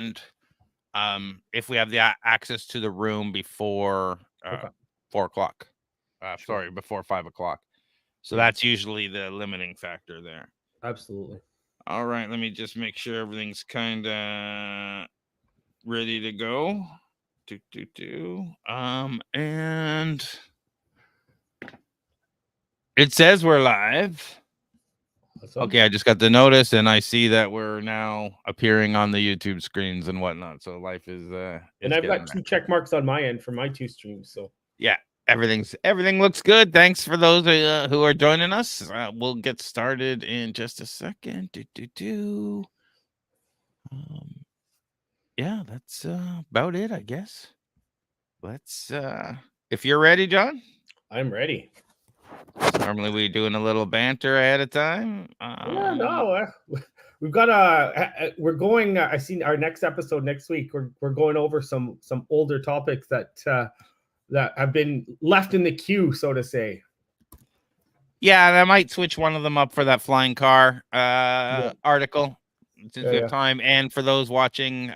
and if we have the access to the room before Okay. 4 o'clock. Sure. Sorry, before 5 o'clock. So Yeah. that's usually the limiting factor there. Absolutely. All right, let me just make sure everything's kind of ready to go. And it says we're live. Awesome. Okay, I just got the notice, and I see that we're now appearing on the YouTube screens and whatnot. So life is And I've getting got 2 there. check marks on my end for my 2 streams. So Yeah, everything looks good. Thanks for those who are joining us. We'll get started in just a second. Yeah, that's about it, I guess. Let's if you're ready, John. I'm ready. Normally we doing a little banter ahead of time. Yeah, no, we've got we're going. I seen our next episode next week. We're going over some older topics that have been left in the queue, so to say. Yeah, and I might switch one of them up for that flying car Yeah. article since we have Yeah. time. And for those watching,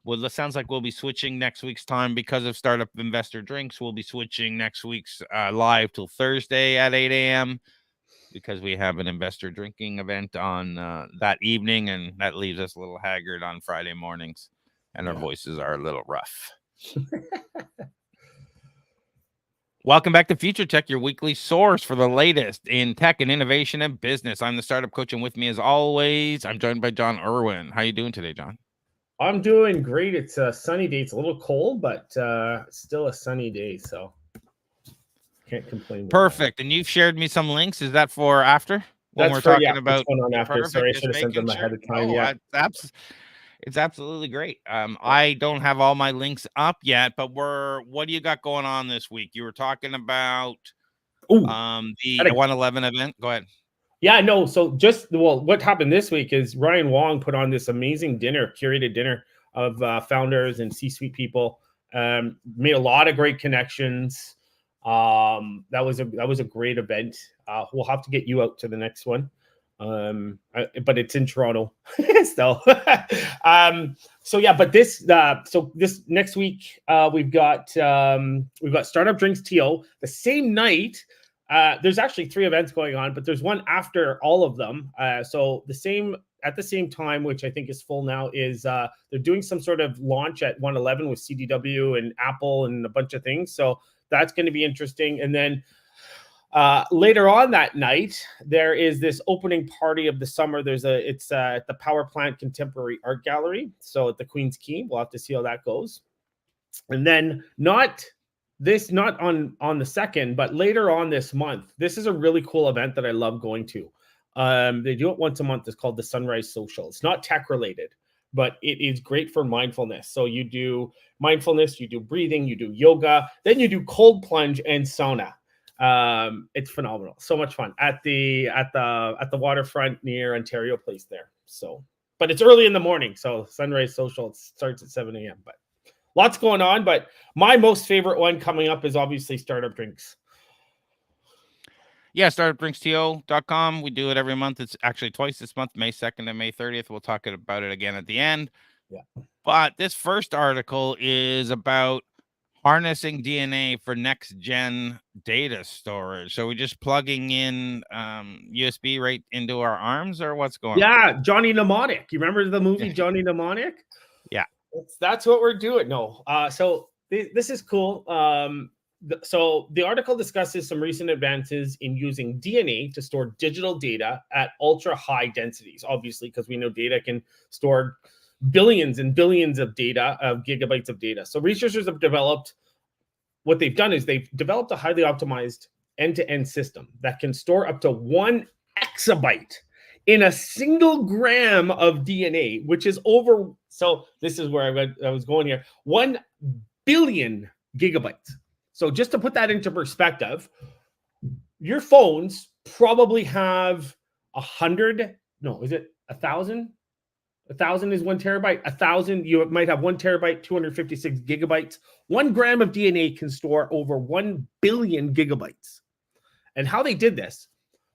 well, it sounds like we'll be switching next week's time because of Startup Investor Drinks. We'll be switching next week's live till Thursday at 8 a.m. because we have an investor drinking event on that evening, and that leaves us a little haggard on Friday mornings, and our voices are a little rough. Welcome back to Futuretech, your weekly source for the latest in tech and innovation and business. I'm the startup coach, and with me, as always, I'm joined by John Irwin. How you doing today, John? I'm doing great. It's a sunny day. It's a little cold, but still a sunny day, so can't complain. Perfect. And you've shared me some links. Is that for after when That's we're for talking about? what's going on after. Perfect. Sorry, I Just should have sent making them ahead sure. of time. No, Yeah. it's absolutely great. I don't have all my links up yet, but what do you got going on this week? You were talking about the 111 event. Go ahead. Yeah, no. So what happened this week is Ryan Wong put on this amazing curated dinner of founders and C-suite people. Made a lot of great connections. That was a great event. We'll have to get you out to the next one. But it's in Toronto still. So yeah, but this next week we've got Startup Drinks TO the same night. There's actually 3 events going on, but there's one after all of them. So at the same time, which I think is full now, is they're doing some sort of launch at 111 with CDW and Apple and a bunch of things. So that's going to be interesting. And then later on that night, there is this opening party of the summer. It's at the Power Plant Contemporary Art Gallery. So at the Queen's Quay, we'll have to see how that goes. And then not on the 2nd, but later on this month, this is a really cool event that I love going to. They do it once a month. It's called the Sunrise Social. It's not tech related, but it is great for mindfulness. So you do mindfulness, you do breathing, you do yoga, then you do cold plunge and sauna. It's phenomenal. So much fun at the waterfront near Ontario Place there. So, but it's early in the morning. So Sunrise Social, it starts at 7 a.m. But lots going on. But my most favorite one coming up is obviously Startup Drinks. Yeah, startupdrinksto.com. We do it every month. It's actually twice this month, May 2nd and May 30th. We'll talk about it again at the end. Yeah. But this first article is about harnessing DNA for next gen data storage. So we're just plugging in USB right into our arms, or what's going on? Yeah, Johnny Mnemonic. You remember the movie Johnny Mnemonic? Yeah. That's what we're doing. No. So this is cool. So the article discusses some recent advances in using DNA to store digital data at ultra high densities, obviously, because we know data can store billions and billions of data, of gigabytes of data. So researchers have what they've done is they've developed a highly optimized end-to-end system that can store up to 1 exabyte in a single gram of DNA, which is over. So this is where I was going here. 1 billion gigabytes. So just to put that into perspective, your phones probably have 100. No, is it 1,000? 1,000 is 1 terabyte. 1,000, you might have 1 terabyte, 256 gigabytes. 1 gram of DNA can store over 1 billion gigabytes. And how they did this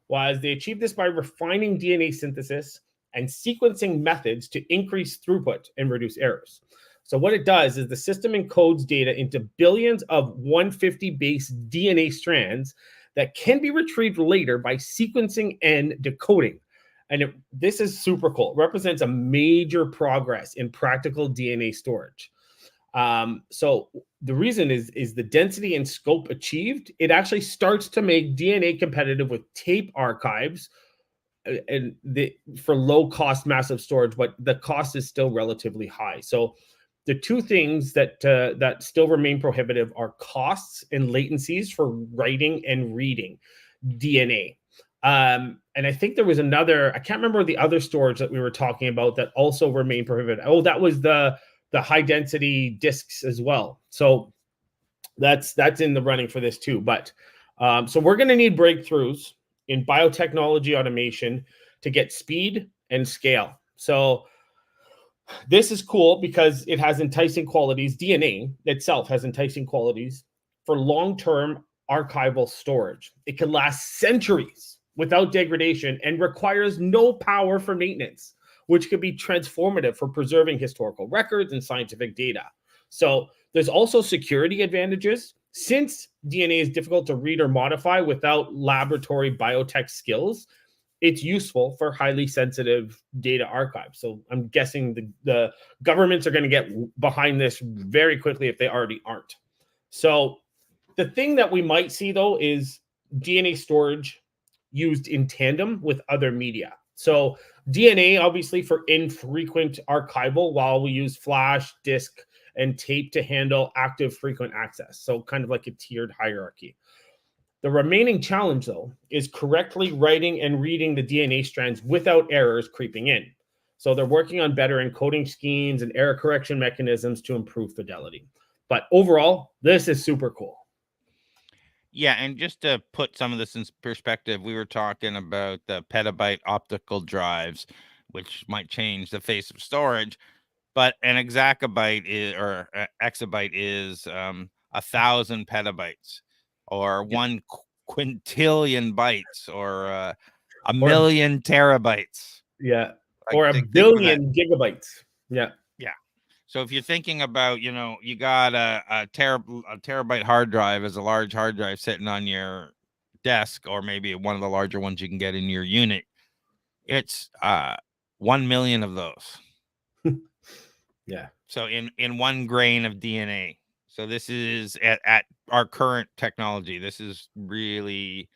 was they achieved this by refining DNA synthesis and sequencing methods to increase throughput and reduce errors. So what it does is the system encodes data into billions of 150 base DNA strands that can be retrieved later by sequencing and decoding. And this is super cool. It represents a major progress in practical DNA storage. So the reason is the density and scope achieved. It actually starts to make DNA competitive with tape archives and for low cost massive storage, but the cost is still relatively high. So the two things that still remain prohibitive are costs and latencies for writing and reading DNA. And I think there was another, I can't remember the other storage that we were talking about that also remained prohibited. Oh, that was the high density disks as well. So that's in the running for this too. But so we're going to need breakthroughs in biotechnology automation to get speed and scale. So this is cool because it has enticing qualities. DNA itself has enticing qualities for long-term archival storage. It can last centuries without degradation and requires no power for maintenance, which could be transformative for preserving historical records and scientific data. So there's also security advantages. Since DNA is difficult to read or modify without laboratory biotech skills, it's useful for highly sensitive data archives. So I'm guessing the governments are going to get behind this very quickly if they already aren't. So the thing that we might see, though, is DNA storage used in tandem with other media. So DNA, obviously, for infrequent archival, while we use flash, disk, and tape to handle active frequent access. So kind of like a tiered hierarchy. The remaining challenge, though, is correctly writing and reading the DNA strands without errors creeping in. So they're working on better encoding schemes and error correction mechanisms to improve fidelity. But overall, this is super cool. Yeah, and just to put some of this in perspective, we were talking about the petabyte optical drives, which might change the face of storage. But an exabyte is, or exabyte is 1,000 petabytes, or one quintillion bytes, or a million terabytes. Yeah, Like, or a billion gigabytes. Yeah. Yeah. So if you're thinking about, you got a terabyte hard drive as a large hard drive sitting on your desk, or maybe one of the larger ones you can get in your unit, it's 1 million of those. Yeah. So in 1 grain of DNA. So this is at our current technology. This is really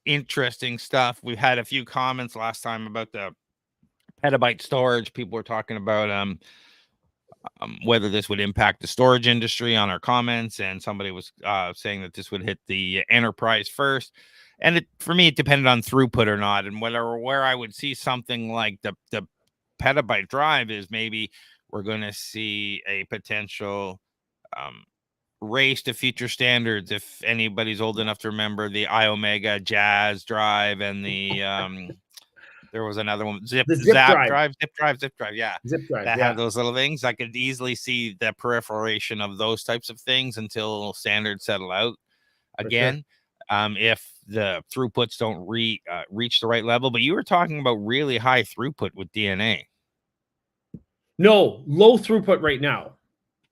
interesting stuff. We had a few comments last time about the petabyte storage. People were talking about whether this would impact the storage industry on our comments, and somebody was saying that this would hit the enterprise first. And for me, it depended on throughput or not, and where I would see something like the petabyte drive is maybe we're going to see a potential race to future standards. If anybody's old enough to remember the iOmega Jazz drive and the there was another one, zip drive. Yeah. Zip drive. That Yeah. had those little things. I could easily see the proliferation of those types of things until standards settle out again. Sure. If the throughputs don't reach the right level. But you were talking about really high throughput with DNA. No, low throughput right now.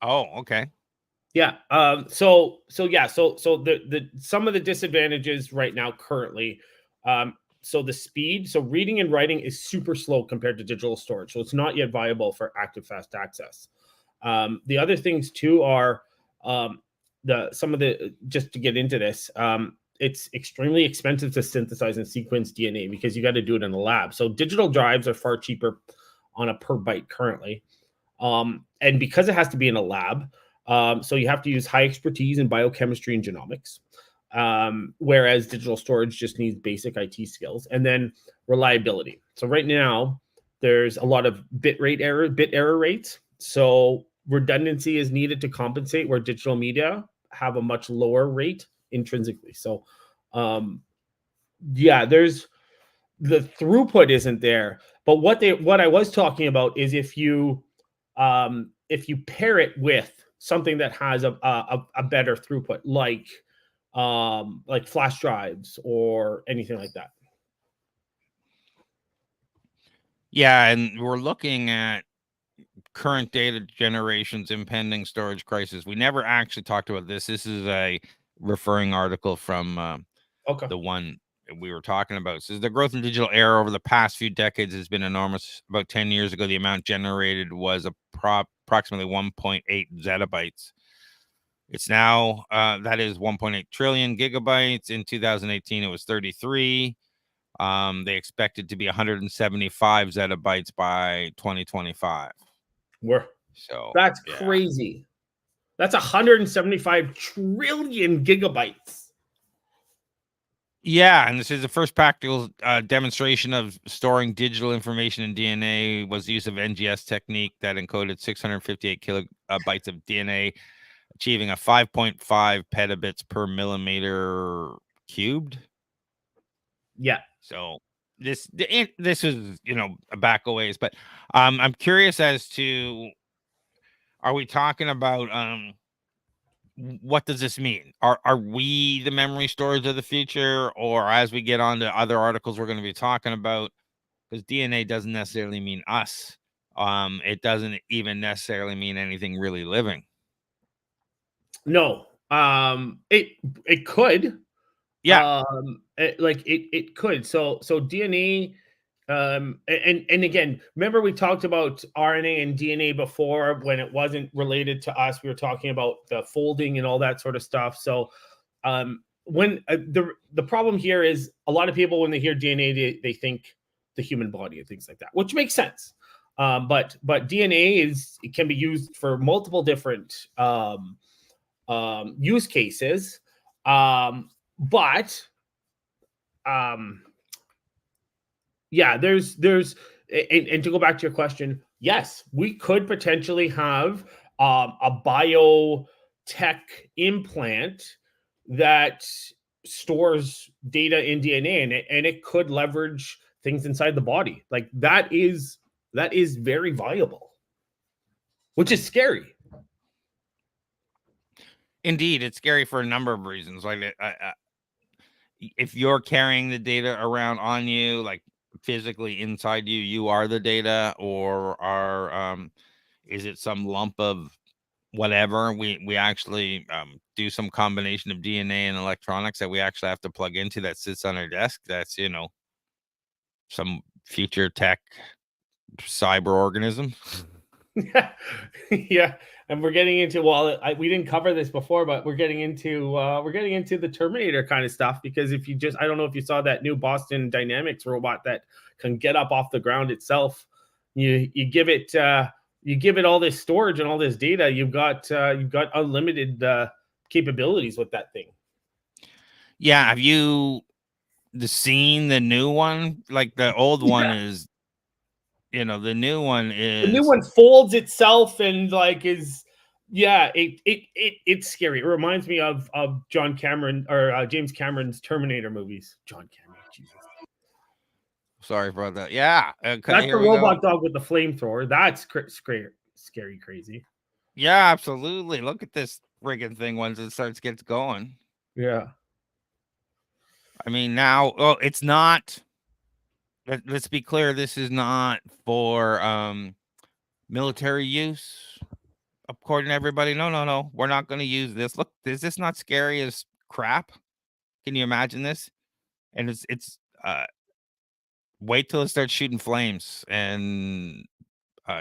Oh, okay. Yeah. So the some of the disadvantages right now currently. So the speed, so reading and writing is super slow compared to digital storage. So it's not yet viable for active fast access. The other things too are just to get into this, it's extremely expensive to synthesize and sequence DNA because you got to do it in a lab. So digital drives are far cheaper on a per byte currently. And because it has to be in a lab, so you have to use high expertise in biochemistry and genomics. Whereas digital storage just needs basic IT skills, and then reliability. So right now there's a lot of bit error rates. So redundancy is needed to compensate where digital media have a much lower rate intrinsically. So there's the throughput isn't there. But what I was talking about is if you pair it with something that has a better throughput, like flash drives or anything like that. Yeah, and we're looking at current data generation's impending storage crisis. We never actually talked about this. This is a referring article from Okay. the one we were talking about. It says the growth in digital era over the past few decades has been enormous. About 10 years ago, the amount generated was approximately 1.8 zettabytes. It's now that is 1.8 trillion gigabytes. In 2018, it was 33. They expected to be 175 zettabytes by 2025. We're So That's yeah. crazy. That's 175 trillion gigabytes. Yeah, and this is the first practical demonstration of storing digital information in DNA was the use of NGS technique that encoded 658 kilobytes of DNA, achieving a 5.5 petabits per millimeter cubed. Yeah. So this is a back a ways, but I'm curious as to, are we talking about what does this mean? Are we the memory storage of the future, or as we get on to other articles we're going to be talking about, because DNA doesn't necessarily mean us. It doesn't even necessarily mean anything really living. No. It could. Yeah, It could. So DNA, and again, remember we talked about RNA and DNA before when it wasn't related to us. We were talking about the folding and all that sort of stuff. So when the problem here is a lot of people, when they hear DNA, they think the human body and things like that, which makes sense. But DNA it can be used for multiple different use cases. But yeah, and to go back to your question, yes, we could potentially have a biotech implant that stores data in DNA, and it could leverage things inside the body. Like that is very viable, which is scary. indeed, it's scary for a number of reasons. Like, if you're carrying the data around on you, like physically inside you, you are the data, or is it some lump of whatever? We actually do some combination of DNA and electronics that we actually have to plug into that sits on our desk. That's some future tech cyber organism. Yeah, yeah, and we're getting into we didn't cover this before, but we're getting into the Terminator kind of stuff, because if you just I don't know if you saw that new Boston Dynamics robot that can get up off the ground itself. You give it all this storage and all this data, you've got unlimited capabilities with that thing. Yeah, have you seen the new one? Like the old one Yeah. is, the new one The new is. one folds itself and like is yeah, it's scary. It reminds me of John Cameron or James Cameron's Terminator movies. John Cameron, Jesus. Sorry about that. Yeah. Okay. That's the Here we go. robot dog with the flamethrower. That's scary, crazy. Yeah, absolutely. Look at this friggin' thing once it gets going. Yeah. I mean, now, well, it's not. Let's be clear. This is not for military use, according to everybody. No, no, no. We're not going to use this. Look, is this not scary as crap? Can you imagine this? And it's wait till it starts shooting flames and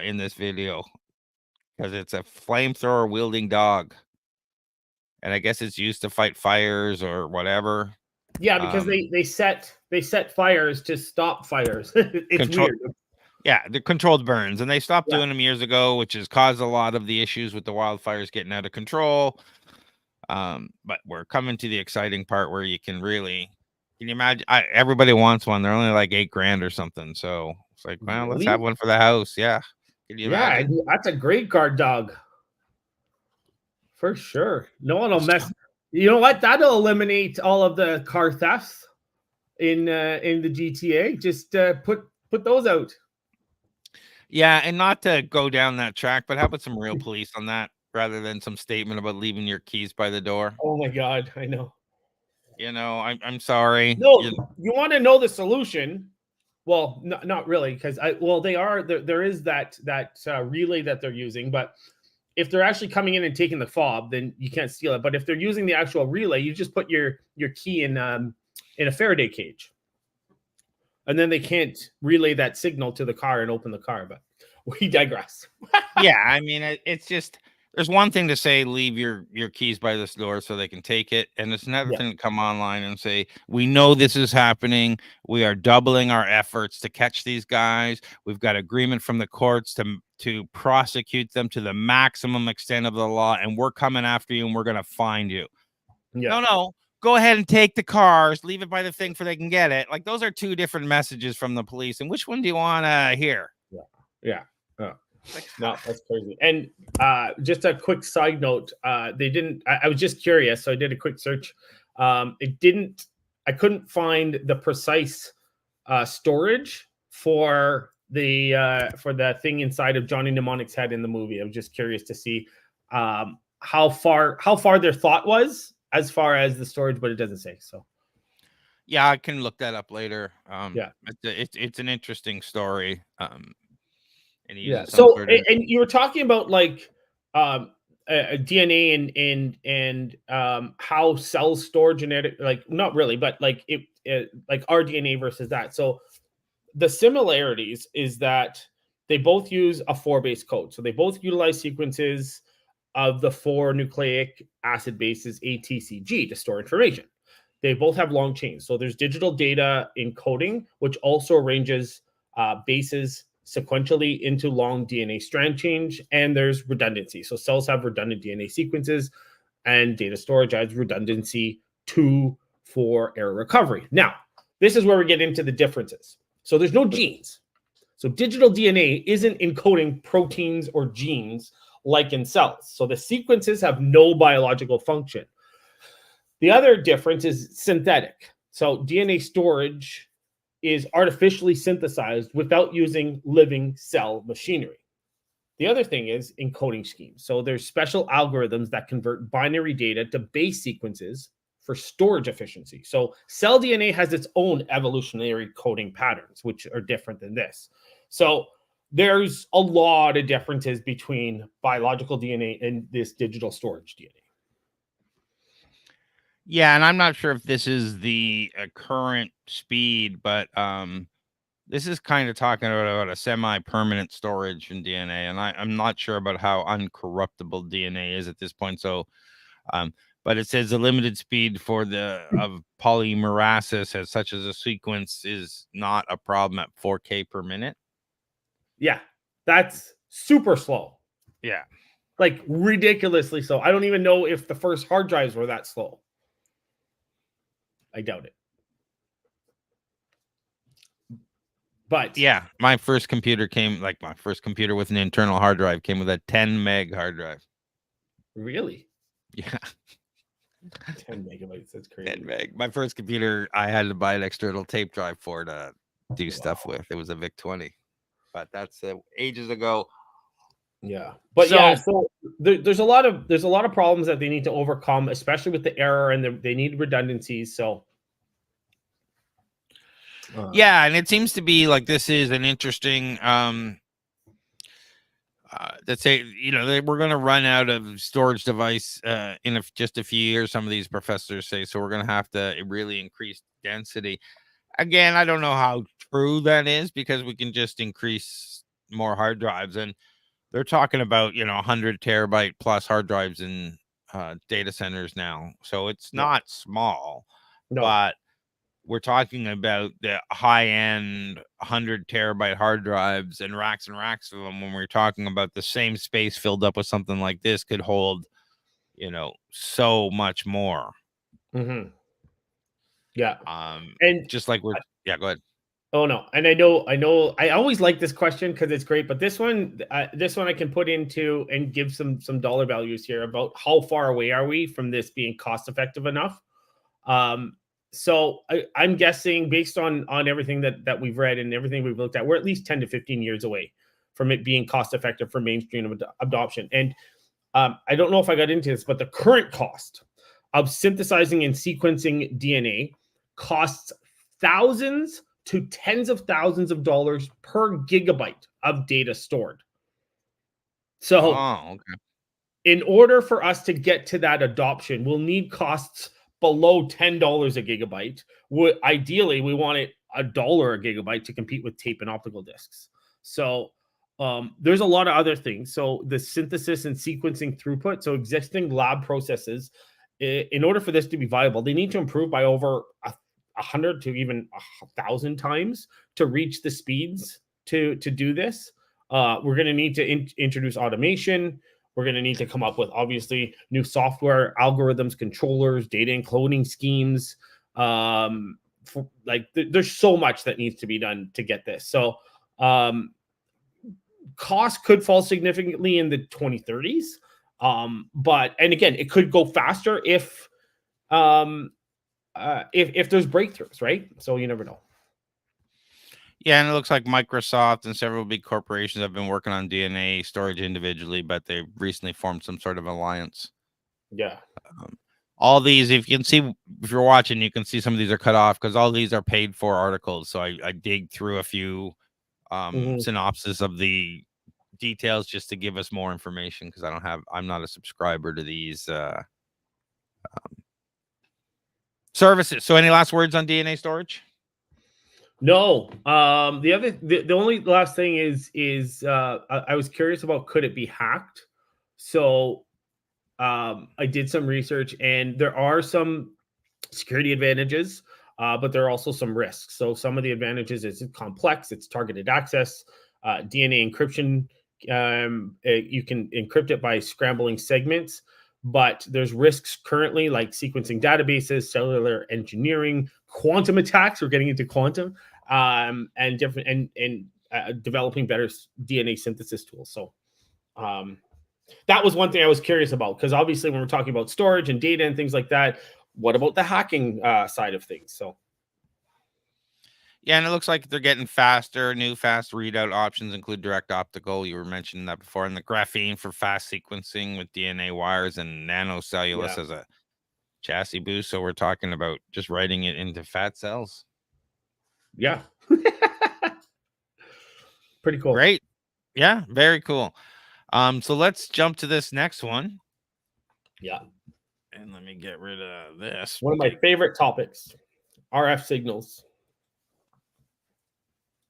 in this video, because it's a flamethrower wielding dog, and I guess it's used to fight fires or whatever. Yeah, because Um, they set fires to stop fires. It's control. weird. Yeah, the controlled burns, and they stopped Yeah. doing them years ago, which has caused a lot of the issues with the wildfires getting out of control. But we're coming to the exciting part where you can really, can you imagine? Everybody wants one. They're only like 8 grand or something. So it's like, well, let's have Really? one for the house. Yeah. Can you Yeah, imagine? that's a great guard dog. For sure. No one will mess. You know what? That'll eliminate all of the car thefts in the GTA. Just put those out. Yeah, and not to go down that track, but how about some real police on that rather than some statement about leaving your keys by the door? Oh my god, I know. I'm sorry. No, you want to know the solution? Well, not really, because they are there is that relay that they're using, but if they're actually coming in and taking the fob, then you can't steal it. But if they're using the actual relay, you just put your key in a Faraday cage, and then they can't relay that signal to the car and open the car. But we digress. Yeah, I mean, it's just, there's one thing to say, leave your keys by this door so they can take it, and it's another thing to come online and say, we know this is happening. We are doubling our efforts to catch these guys. We've got agreement from the courts to prosecute them to the maximum extent of the law, and we're coming after you, and we're going to find you. Yeah. No, go ahead and take the cars, leave it by the thing so they can get it. Like, those are two different messages from the police, and which one do you want to hear? Yeah. No, that's crazy. And just a quick side note, they didn't. I was just curious, so I did a quick search. I couldn't find the precise storage for the thing inside of Johnny Mnemonic's head in the movie. I was just curious to see how far their thought was as far as the storage, but it doesn't say. So yeah, I can look that up later. Yeah, it's an interesting story. Yeah. So, and you were talking about like DNA and how cells store genetic, like not really, but like like our DNA versus that. So the similarities is that they both use a 4-base code. So they both utilize sequences of the 4 nucleic acid bases ATCG to store information. They both have long chains. So there's digital data encoding, which also arranges bases sequentially into long DNA strand change, and there's redundancy. So cells have redundant DNA sequences, and data storage adds redundancy for error recovery. Now, this is where we get into the differences. So there's no genes. So digital DNA isn't encoding proteins or genes like in cells. So the sequences have no biological function. The other difference is synthetic. So DNA storage is artificially synthesized without using living cell machinery. The other thing is encoding schemes. So there's special algorithms that convert binary data to base sequences for storage efficiency. So cell DNA has its own evolutionary coding patterns, which are different than this. So there's a lot of differences between biological DNA and this digital storage DNA. Yeah, and I'm not sure if this is the current speed, but this is kind of talking about a semi-permanent storage in DNA, and I'm not sure about how uncorruptible DNA is at this point. So, but it says the limited speed for of polymerasis as such as a sequence is not a problem at 4K per minute. Yeah, that's super slow. Yeah, like ridiculously slow. I don't even know if the first hard drives were that slow. I doubt it. But yeah, my first computer with an internal hard drive came with a 10 meg hard drive. Really? Yeah. 10 megabytes. That's crazy. 10 meg. My first computer, I had to buy an external tape drive for to do stuff with. It was a VIC 20, but that's ages ago. Yeah, but so there's a lot of problems that they need to overcome, especially with the error, and they need redundancies. So yeah, and it seems to be like this is an interesting let's say, we're going to run out of storage device in just a few years, some of these professors say. So we're going to have to really increase density. Again, I don't know how true that is, because we can just increase more hard drives, and they're talking about 100 terabyte plus hard drives in data centers now. So it's not small, but we're talking about the high-end 100 terabyte hard drives and racks of them, when we're talking about the same space filled up with something like this could hold, so much more. Mm-hmm. Yeah. And just like go ahead. Oh no, and I know. I always like this question because it's great, but this one I can put into and give some dollar values here about how far away are we from this being cost effective enough. So I'm guessing, based on everything that we've read and everything we've looked at, we're at least 10 to 15 years away from it being cost effective for mainstream adoption. And I don't know if I got into this, but the current cost of synthesizing and sequencing DNA costs thousands to tens of thousands of dollars per gigabyte of data stored. So okay. in order for us to get to that adoption, we'll need costs below $10 a gigabyte. Ideally, we want it $1 a gigabyte to compete with tape and optical discs. So there's a lot of other things. So the synthesis and sequencing throughput, so existing lab processes, in order for this to be viable, they need to improve by over 100 to even 1,000 times to reach the speeds to do this. We're going to need to introduce automation. We're going to need to come up with, obviously, new software, algorithms, controllers, data encoding schemes. There's so much that needs to be done to get this. So cost could fall significantly in the 2030s. And again, it could go faster if there's breakthroughs, right? So you never know. Yeah, and it looks like Microsoft and several big corporations have been working on DNA storage individually, but they recently formed some sort of alliance. Yeah. All these, if you can see, if you're watching, you can see some of these are cut off because all these are paid for articles. So I dig through a few synopsis of the details just to give us more information because I'm not a subscriber to these services. So any last words on DNA storage? No. The only last thing is I was curious about, could it be hacked? So I did some research, and there are some security advantages, but there are also some risks. So some of the advantages is it's complex, it's targeted access, DNA encryption. You can encrypt it by scrambling segments, but there's risks currently like sequencing databases, cellular engineering, quantum attacks. We're getting into quantum, and different and developing better DNA synthesis tools. So that was one thing I was curious about, because obviously when we're talking about storage and data and things like that, what about the hacking side of things? So yeah, and it looks like they're getting faster. New fast readout options include direct optical. You were mentioning that before, and the graphene for fast sequencing with DNA wires and nanocellulose as a chassis boost. So we're talking about just writing it into fat cells. Yeah. Pretty cool. Great. Yeah, very cool. So let's jump to this next one. Yeah. And let me get rid of this. One of my favorite topics, RF signals.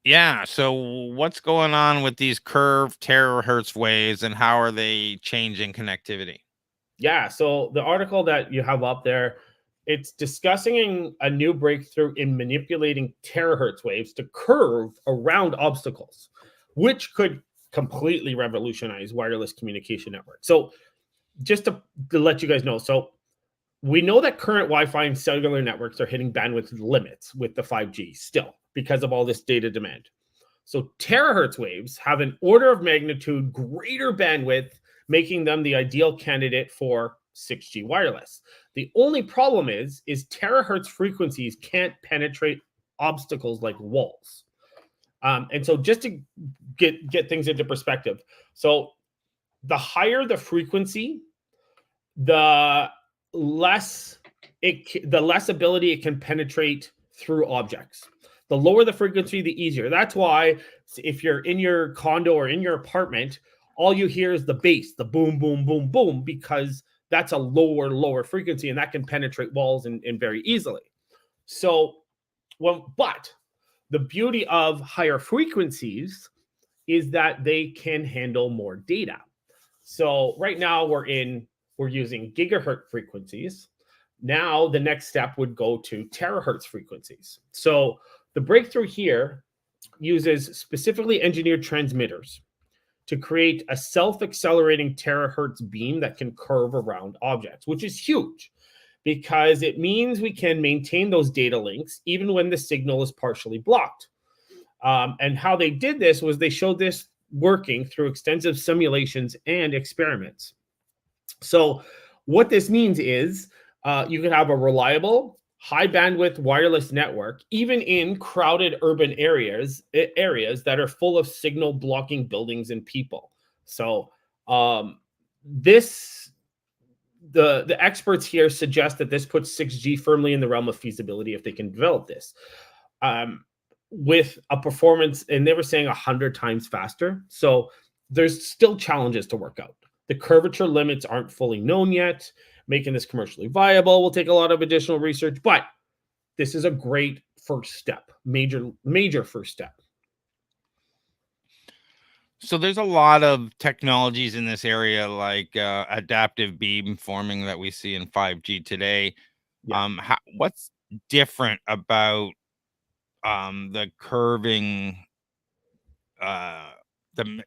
Yeah. So what's going on with these curved terahertz waves and how are they changing connectivity? Yeah. So the article that you have up there, it's discussing a new breakthrough in manipulating terahertz waves to curve around obstacles, which could completely revolutionize wireless communication networks. So just to let you guys know, so we know that current Wi-Fi and cellular networks are hitting bandwidth limits with the 5G still because of all this data demand. So terahertz waves have an order of magnitude greater bandwidth, making them the ideal candidate for 6G wireless. The only problem is terahertz frequencies can't penetrate obstacles like walls. And so just to get things into perspective, so the higher the frequency, the less ability it can penetrate through objects. The lower the frequency, the easier. That's why if you're in your condo or in your apartment, all you hear is the bass, the boom, boom, boom, boom, because that's a lower frequency, and that can penetrate walls and very easily. So, but the beauty of higher frequencies is that they can handle more data. So right now we're using gigahertz frequencies. Now the next step would go to terahertz frequencies. So the breakthrough here uses specifically engineered transmitters to create a self-accelerating terahertz beam that can curve around objects, which is huge because it means we can maintain those data links even when the signal is partially blocked. And how they did this was they showed this working through extensive simulations and experiments. So what this means is you can have a reliable, high bandwidth wireless network, even in crowded urban areas that are full of signal blocking buildings and people. So the experts here suggest that this puts 6G firmly in the realm of feasibility if they can develop this. with a performance, and they were saying 100 times faster. So there's still challenges to work out. The curvature limits aren't fully known yet. Making this commercially viable will take a lot of additional research, but this is a great first step, major first step. So there's a lot of technologies in this area, like adaptive beam forming that we see in 5G today. Yeah. What's different about the curving? The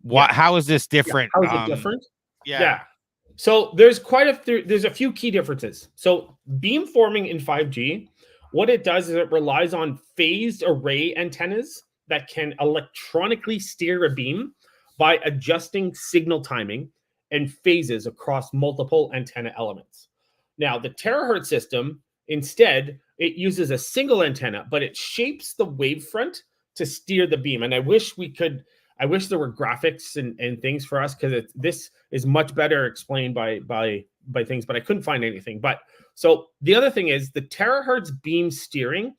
Yeah. How is this Yeah. different? How is it different? Yeah. Yeah. So there's a few key differences. So beamforming in 5G, what it does is it relies on phased array antennas that can electronically steer a beam by adjusting signal timing and phases across multiple antenna elements. Now, the terahertz system, instead, it uses a single antenna, but it shapes the wavefront to steer the beam. And I wish there were graphics and things for us, because this is much better explained by things, but I couldn't find anything. But so the other thing is the terahertz beam steering.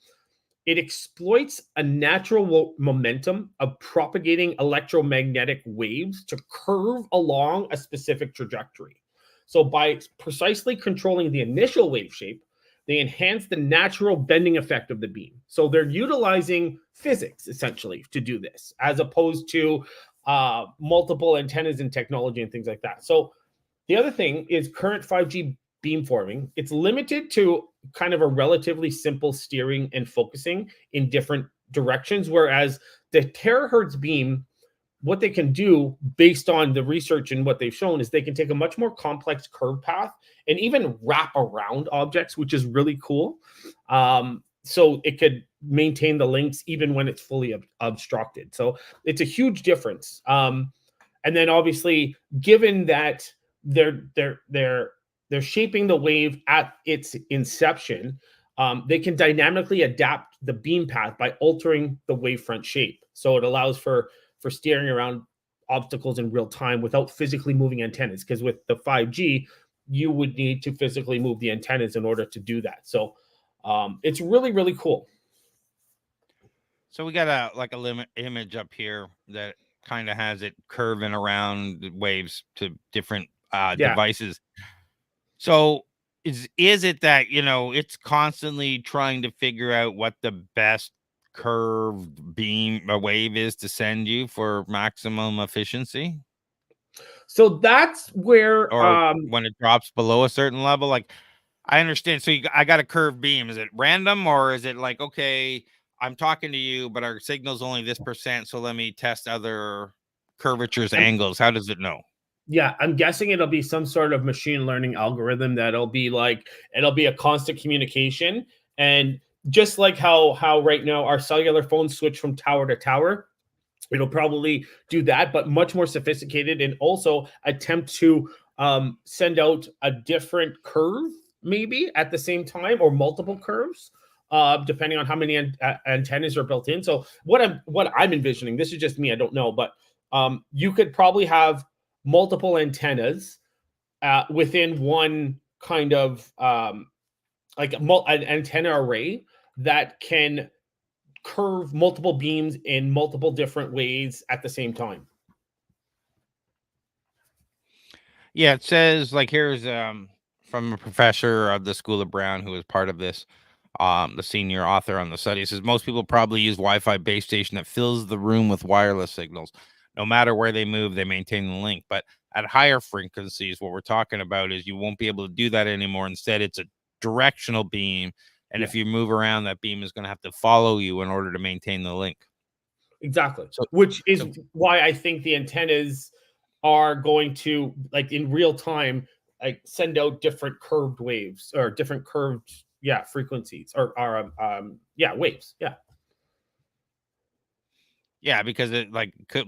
It exploits a natural momentum of propagating electromagnetic waves to curve along a specific trajectory. So by precisely controlling the initial wave shape, they enhance the natural bending effect of the beam. So they're utilizing physics essentially to do this, as opposed to multiple antennas and technology and things like that. So the other thing is current 5G beamforming. It's limited to kind of a relatively simple steering and focusing in different directions, whereas the terahertz beam, what they can do based on the research and what they've shown, is they can take a much more complex curve path and even wrap around objects, which is really cool. So it could maintain the links even when it's fully obstructed. So it's a huge difference. And then obviously, given that they're shaping the wave at its inception, they can dynamically adapt the beam path by altering the wavefront shape. So it allows for steering around obstacles in real time without physically moving antennas. Because with the 5G, you would need to physically move the antennas in order to do that. So it's really, really cool. So we got a limit image up here that kind of has it curving around waves to different Yeah. devices. So is it that, it's constantly trying to figure out what the best curved beam a wave is to send you for maximum efficiency? So that's where Or when it drops below a certain level? Like, I understand. So I got a curved beam. Is it random, or is it like, okay, I'm talking to you, but our signal's only this percent, so let me test other curvatures, I'm angles? How does it know? Yeah, I'm guessing it'll be some sort of machine learning algorithm that'll be like, it'll be a constant communication. And just like how right now our cellular phones switch from tower to tower, it'll probably do that, but much more sophisticated, and also attempt to send out a different curve maybe at the same time, or multiple curves, depending on how many antennas are built in. So what I'm envisioning, this is just me, I don't know, but you could probably have multiple antennas within one kind of like an antenna array that can curve multiple beams in multiple different ways at the same time. Yeah, it says, like, here's from a professor of the School of Brown who was part of this, the senior author on the study. It says most people probably use Wi-Fi base station that fills the room with wireless signals. No matter where they move, they maintain the link. But at higher frequencies, what we're talking about is you won't be able to do that anymore. Instead, it's a directional beam. And Yeah, if you move around, that beam is going to have to follow you in order to maintain the link. exactly. So, Which is so why I think the antennas are going to, like, in real time, like, send out different curved waves, or different curved, frequencies, or waves. Yeah. yeah, because it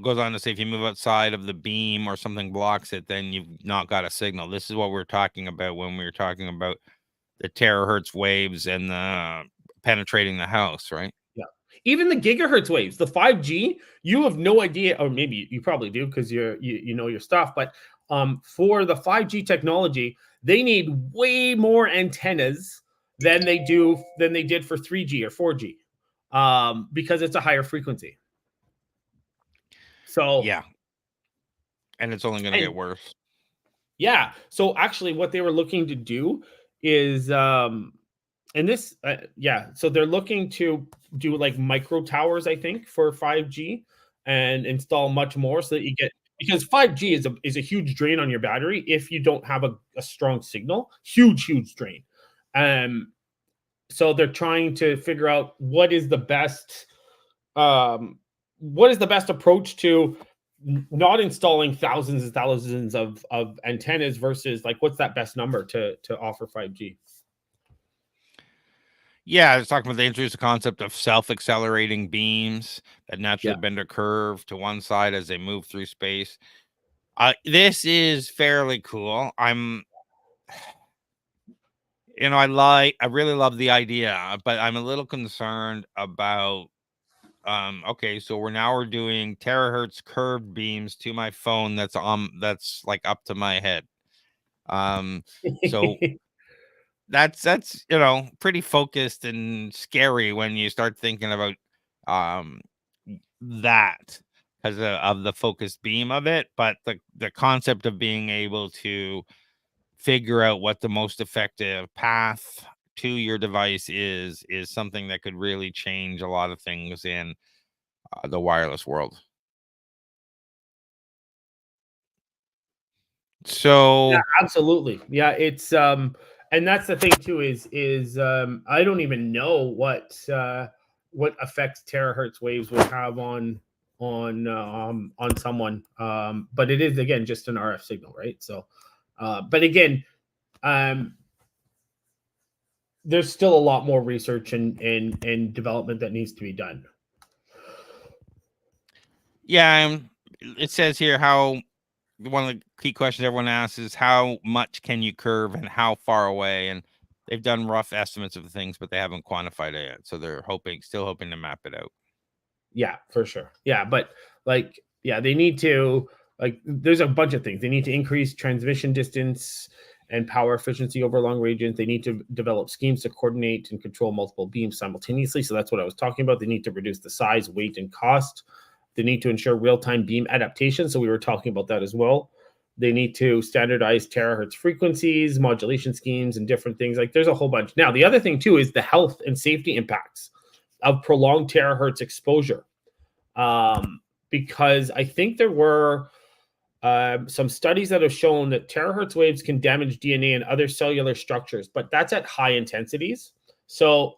goes on to say if you move outside of the beam or something blocks it, then you've not got a signal. This is what we're talking about when we were talking about the terahertz waves and the penetrating the house, right? Yeah. Even the gigahertz waves, the 5G, you have no idea, or maybe you probably do because you know your stuff, but for the 5G technology, they need way more antennas than they did for 3G or 4G. because it's a higher frequency. So, Yeah, and it's only going to get and worse. yeah, so actually, what they were looking to do is, and this, yeah, so they're looking to do like micro towers, I think, for 5G and install much more so that you get, because 5G is a huge drain on your battery if you don't have a strong signal. Huge drain. Um, so they're trying to figure out um, what is the best approach to not installing thousands and thousands of antennas versus like what's that best number to offer 5G? Yeah, it's talking about they introduced the concept of self-accelerating beams that naturally Yeah. bend a curve to one side as they move through space. This is fairly cool. I really love the idea, but I'm a little concerned about. Okay, so we're doing terahertz curved beams to my phone that's like up to my head. So that's pretty focused and scary when you start thinking about um that because of the focused beam of it, but the concept of being able to figure out what the most effective path to your device is something that could really change a lot of things in the wireless world. Yeah, So absolutely. Yeah, it's and that's the thing too is I don't even know what effects terahertz waves would have on someone. But it is again just an RF signal, right? So but again, um there's still a lot more research and development that needs to be done. yeah, it says here how one of the key questions everyone asks is how much can you curve and how far away, and they've done rough estimates of things, but they haven't quantified it yet. So they're still hoping to map it out. Yeah, for sure. Yeah, but like, yeah, they need to like. There's a bunch of things they need to increase transmission distance and power efficiency over long ranges. They need to develop schemes to coordinate and control multiple beams simultaneously. So that's what I was talking about. They need to reduce the size, weight, and cost. They need to ensure real-time beam adaptation. So we were talking about that as well. They need to standardize terahertz frequencies, modulation schemes, and different things. Like there's a whole bunch. Now, the other thing too is the health and safety impacts of prolonged terahertz exposure. Because I think there were some studies that have shown that terahertz waves can damage DNA and other cellular structures, but that's at high intensities. So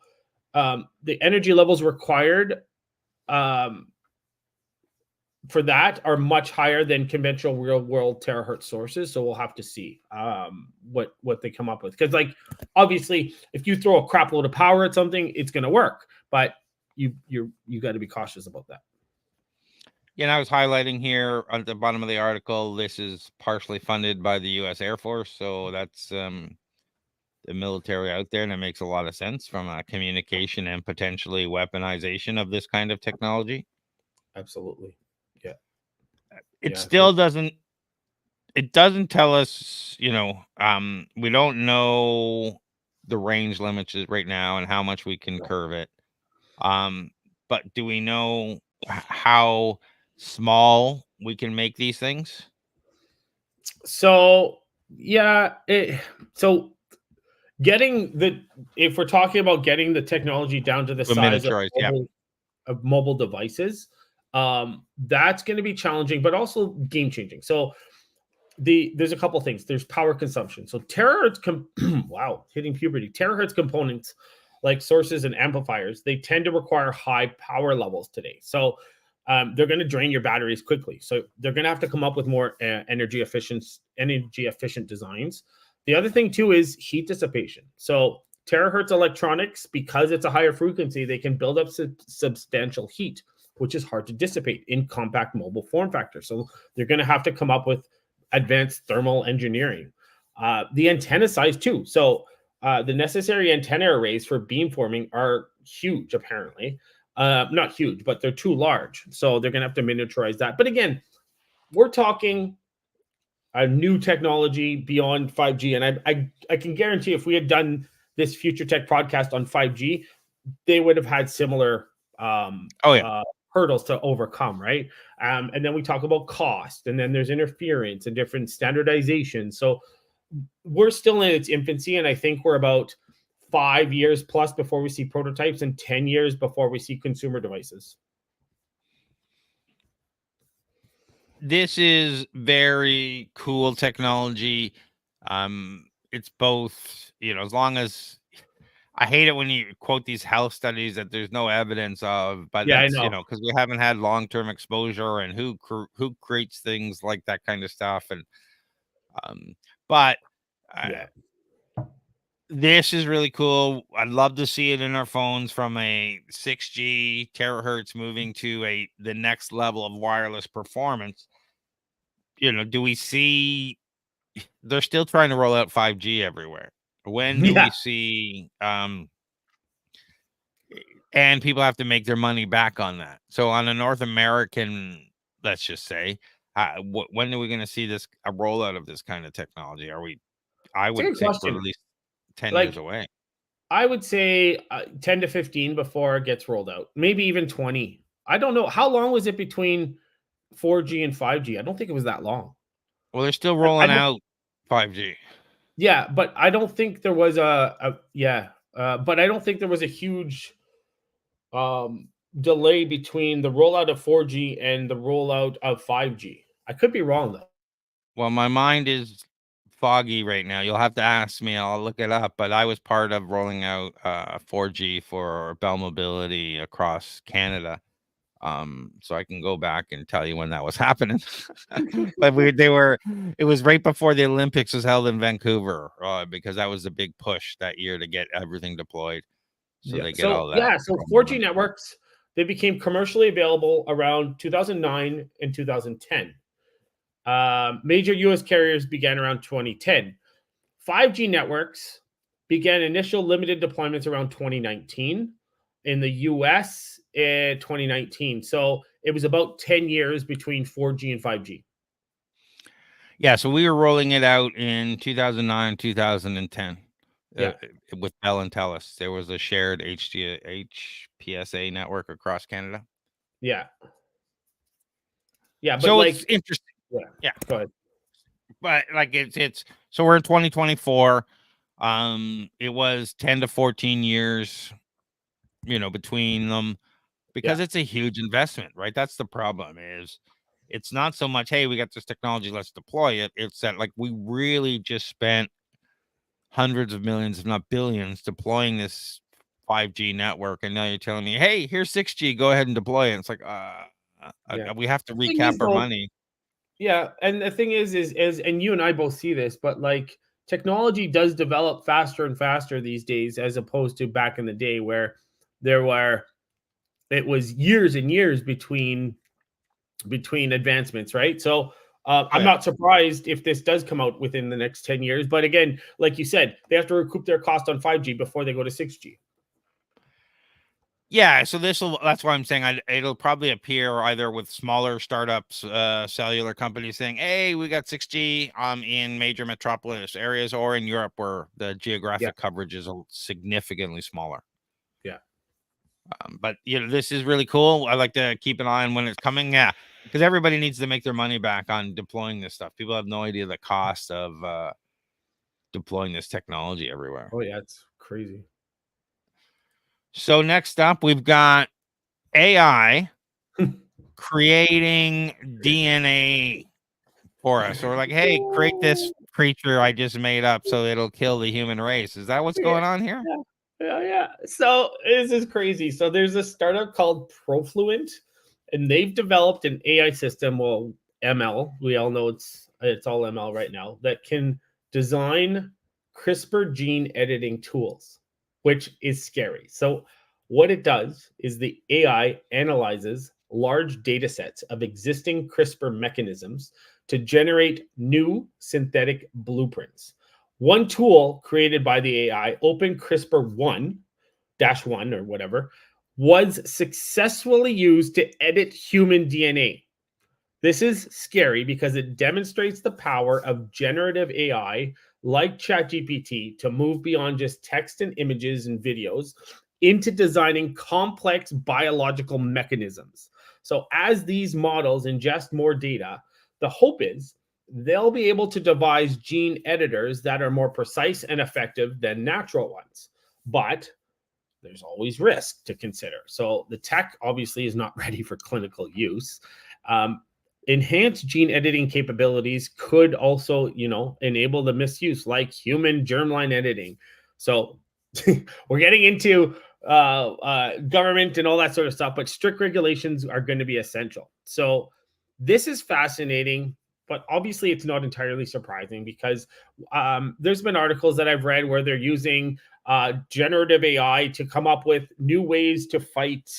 the energy levels required um, for that are much higher than conventional real world terahertz sources. So we'll have to see what they come up with. Because like obviously, if you throw a crap load of power at something, it's going to work, but you got to be cautious about that. Yeah, and I was highlighting here at the bottom of the article, this is partially funded by the U.S. Air Force, so that's the military out there, and it makes a lot of sense from a communication and potentially weaponization of this kind of technology. Absolutely. Yeah. It Yeah. still doesn't. It doesn't tell us, we don't know the range limits right now and how much we can curve it. But do we know how small we can make these things? So yeah, so getting the if we're talking about getting the technology down to the To size miniaturize, yeah. of mobile devices, that's going to be challenging, but also game changing. So there's a couple things. There's power consumption. So terahertz, wow, hitting puberty. Terahertz components like sources and amplifiers, they tend to require high power levels today. So they're going to drain your batteries quickly. So they're going to have to come up with more energy efficient designs. The other thing too is heat dissipation. So terahertz electronics, because it's a higher frequency, they can build up substantial heat, which is hard to dissipate in compact mobile form factor. So they're going to have to come up with advanced thermal engineering. The antenna size too. So the necessary antenna arrays for beamforming are huge, apparently. Not huge, but they're too large. So they're going to have to miniaturize that. But again, we're talking a new technology beyond 5G. And I can guarantee if we had done this Futuretech podcast on 5G, they would have had similar Oh yeah. Hurdles to overcome, right? And then we talk about cost, and then there's interference and different standardization. So we're still in its infancy, and I think we're about 5 years plus before we see prototypes and 10 years before we see consumer devices. This is very cool technology. It's both, as long as I hate it when you quote these health studies that there's no evidence of, but Yeah, I that's, know. because we haven't had long-term exposure and who creates things like that kind of stuff. And, but Yeah. this is really cool. I'd love to see it in our phones from a 6G terahertz moving to the next level of wireless performance. Do we see they're still trying to roll out 5G everywhere? When do we Yeah. see and people have to make their money back on that. So on a North American, let's just say, when are we going to see a rollout of this kind of technology? I It's a would good think we're question. at least 10 years Like, away. I would say 10 to 15 before it gets rolled out, maybe even 20. I don't know. How long was it between 4G and 5G? I don't think it was that long. Well, they're still I rolling don't, out 5G. yeah, but I don't think there was but I don't think there was a huge um, delay between the rollout of 4G and the rollout of 5G. I could be wrong though. Well, my mind is foggy right now. You'll have to ask me. I'll look it up. But I was part of rolling out 4G for Bell Mobility across Canada. So I can go back and tell you when that was happening. But it was right before the Olympics was held in Vancouver, because that was the big push that year to get everything deployed. So Yeah. they get So all that. yeah, so 4G networks, they became commercially available around 2009 and 2010. Major US carriers began around 2010. 5G networks began initial limited deployments around 2019 in the US in 2019. So it was about 10 years between 4G and 5G. Yeah, so we were rolling it out in 2009, 2010, Yeah. with Bell and Telus. There was a shared HPSA network across Canada. Yeah. Yeah, but So like, it's interesting. yeah. Yeah. Go ahead. But like it's so we're in 2024. It was 10 to 14 years, between them, because Yeah. it's a huge investment, right? That's the problem. Is it's not so much, hey, we got this technology, let's deploy it. It's that, like, we really just spent hundreds of millions, if not billions, deploying this 5G network, and now you're telling me, hey, here's 6G, go ahead and deploy it. It's like, Yeah. we have to The thing recap is our though, money. yeah, and the thing is, and you and I both see this, but like technology does develop faster and faster these days, as opposed to back in the day where there were it was years and years between advancements, right? So Oh, I'm yeah. not surprised if this does come out within the next 10 years. But again, like you said, they have to recoup their cost on 5G before they go to 6G. Yeah, so that's why I'm saying it'll probably appear either with smaller startups, cellular companies saying, hey, we got 6G in major metropolis areas, or in Europe where the Yeah. geographic coverage is significantly smaller. Yeah. But this is really cool. I like to keep an eye on when it's coming. Yeah, because everybody needs to make their money back on deploying this stuff. People have no idea the cost of deploying this technology everywhere. Oh, yeah. It's crazy. So next up, we've got AI creating DNA for us. So we're like, hey, create this creature I just made up so it'll kill the human race. Is that what's Yeah. going on here? Yeah. Yeah. Yeah. So this is crazy. So there's a startup called Profluent, and they've developed an AI system. Well, ML. We all know it's all ML right now that can design CRISPR gene editing tools, which is scary. So what it does is the AI analyzes large data sets of existing CRISPR mechanisms to generate new synthetic blueprints. One tool created by the AI, Open CRISPR 1-1 or whatever, was successfully used to edit human DNA. This is scary because it demonstrates the power of generative AI like ChatGPT to move beyond just text and images and videos into designing complex biological mechanisms. So as these models ingest more data, the hope is they'll be able to devise gene editors that are more precise and effective than natural ones. But there's always risk to consider. So the tech obviously is not ready for clinical use. Um, Enhanced gene editing capabilities could also, enable the misuse, like human germline editing. So we're getting into government and all that sort of stuff, but strict regulations are going to be essential. So this is fascinating, but obviously it's not entirely surprising because there's been articles that I've read where they're using generative AI to come up with new ways to fight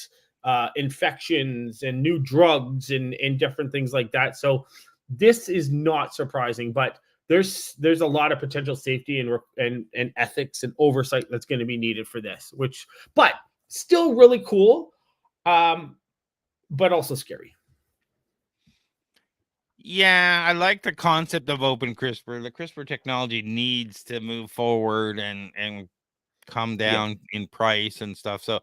infections and new drugs and different things like that. So this is not surprising, but there's a lot of potential safety and ethics and oversight that's going to be needed for this, but still really cool, but also scary. Yeah, I like the concept of open CRISPR. The CRISPR technology needs to move forward and come Yeah. down in price and stuff. So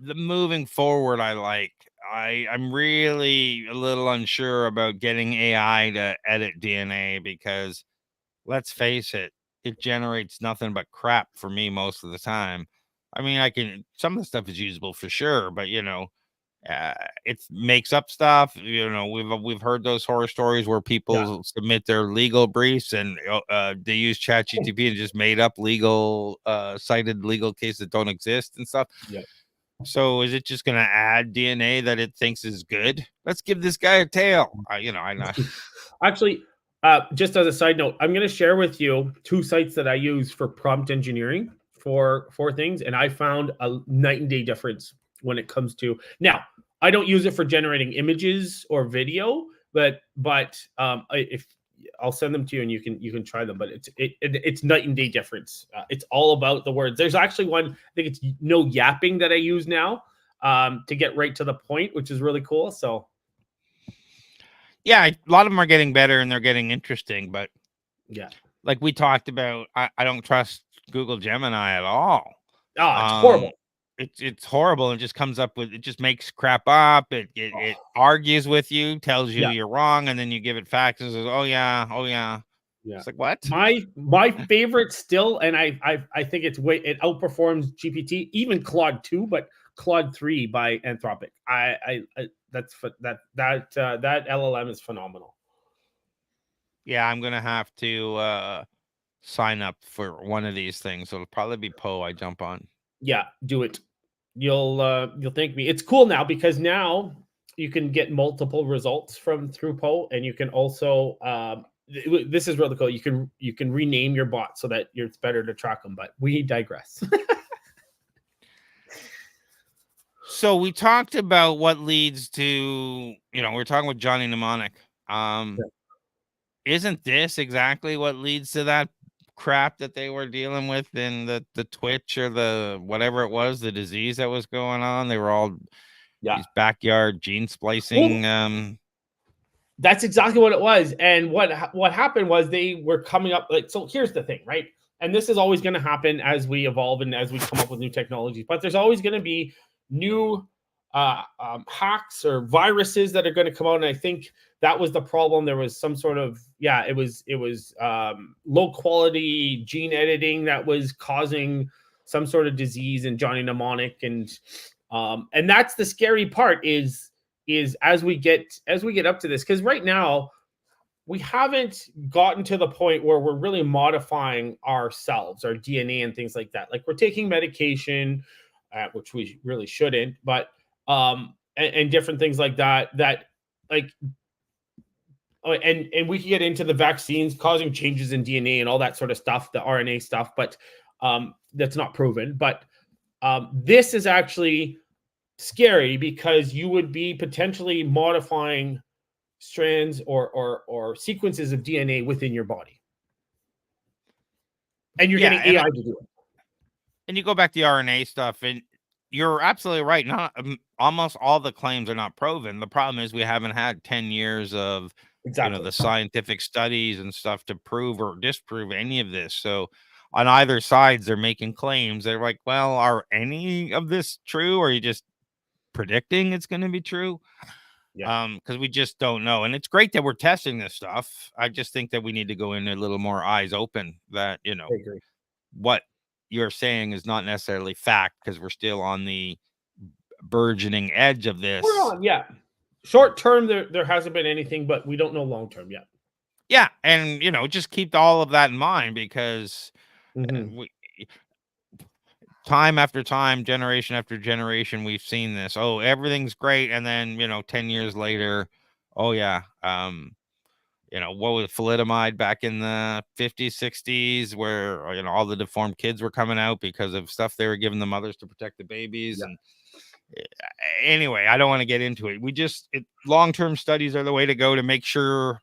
the moving forward, I like. I'm really a little unsure about getting AI to edit DNA because let's face it, it generates nothing but crap for me most of the time. I mean, some of the stuff is usable for sure, but it makes up stuff. We've heard those horror stories where Yeah. people submit their legal briefs and they use ChatGPT and just made up cited legal cases that don't exist and stuff. Yeah. So is it just going to add DNA that it thinks is good? Let's give this guy a tail. I'm not. Actually, just as a side note, I'm going to share with you 2 sites that I use for prompt engineering for things, and I found a night and day difference when it comes to. Now, I don't use it for generating images or video, but if I'll send them to you and you can try them, but it's night and day difference. It's all about the words. There's actually one, I think it's no yapping, that I use now to get right to the point, which is really cool. So Yeah, a lot of them are getting better and they're getting interesting, but yeah. like we talked about, I don't trust Google Gemini at all. It's horrible. It's horrible and just comes up with, it just makes crap up. It argues with you, tells you Yeah. you're wrong, and then you give it facts and says, oh yeah. Yeah. It's like, what? My favorite still, and I think it outperforms GPT, even Claude 2, but Claude 3 by Anthropic. That LLM is phenomenal. Yeah, I'm gonna have to sign up for one of these things. It'll probably be Poe I jump on. Yeah, do it. You'll thank me. It's cool now because now you can get multiple results through Poe, and you can also this is really cool. You can rename your bot so that it's better to track them. But we digress. So we talked about what leads to, we're talking with Johnny Mnemonic. Isn't this exactly what leads to that crap that they were dealing with in the Twitch or the whatever it was, the disease that was going on? They were all these backyard gene splicing. That's exactly what it was. And what happened was they were coming up so here's the thing, right? And this is always going to happen as we evolve and as we come up with new technologies, but there's always going to be new hacks or viruses that are going to come out. And I think that was the problem. There was some sort of, it was low quality gene editing that was causing some sort of disease in Johnny Mnemonic. And that's the scary part is as we get up to this, because right now we haven't gotten to the point where we're really modifying ourselves, our DNA and things like that. Like we're taking medication, which we really shouldn't, but and different things like that like and we can get into the vaccines causing changes in DNA and all that sort of stuff, the RNA stuff, but that's not proven. But this is actually scary because you would be potentially modifying strands or sequences of DNA within your body, and you're getting AI to do it. And you go back to the RNA stuff, and you're absolutely right. Not almost all the claims are not proven. The problem is we haven't had 10 years of the scientific studies and stuff to prove or disprove any of this. So on either sides, they're making claims. They're like, well, are any of this true? Or are you just predicting it's going to be true? Yeah. Because we just don't know. And it's great that we're testing this stuff. I just think that we need to go in a little more eyes open that, I agree. what you're saying is not necessarily fact, because we're still on the burgeoning edge of We're this. on, yeah. Short term, there hasn't been anything, but we don't know long term yet. Yeah. And, just keep all of that in mind, because Mm-hmm. we, time after time, generation after generation, we've seen this. Oh, everything's great. And then, 10 years later, oh, yeah. What was thalidomide back in the 50s, 60s, where, all the deformed kids were coming out because of stuff they were giving the mothers to protect the babies. Yeah. And anyway, I don't want to get into it. Long-term studies are the way to go to make sure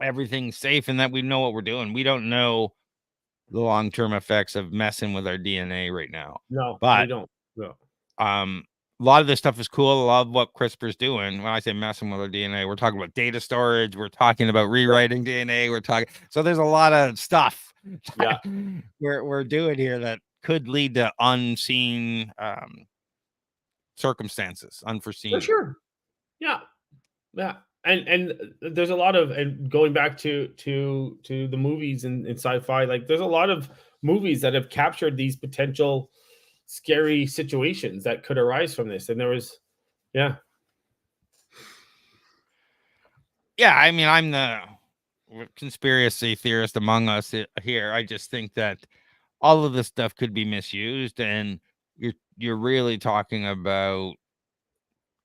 everything's safe and that we know what we're doing. We don't know the long-term effects of messing with our DNA right now. No, we But don't. No. a lot of this stuff is cool. I love what CRISPR's doing. When I say messing with our DNA, we're talking about data storage. We're talking about rewriting DNA. So there's a lot of stuff Yeah. we're doing here that could lead to unseen circumstances, For unforeseen. sure. Yeah. Yeah. And there's a lot of, and going back to the movies and sci-fi, like there's a lot of movies that have captured these potential scary situations that could arise from this. And there was, yeah. Yeah, I mean, I'm the conspiracy theorist among us here. I just think that all of this stuff could be misused, and you're really talking about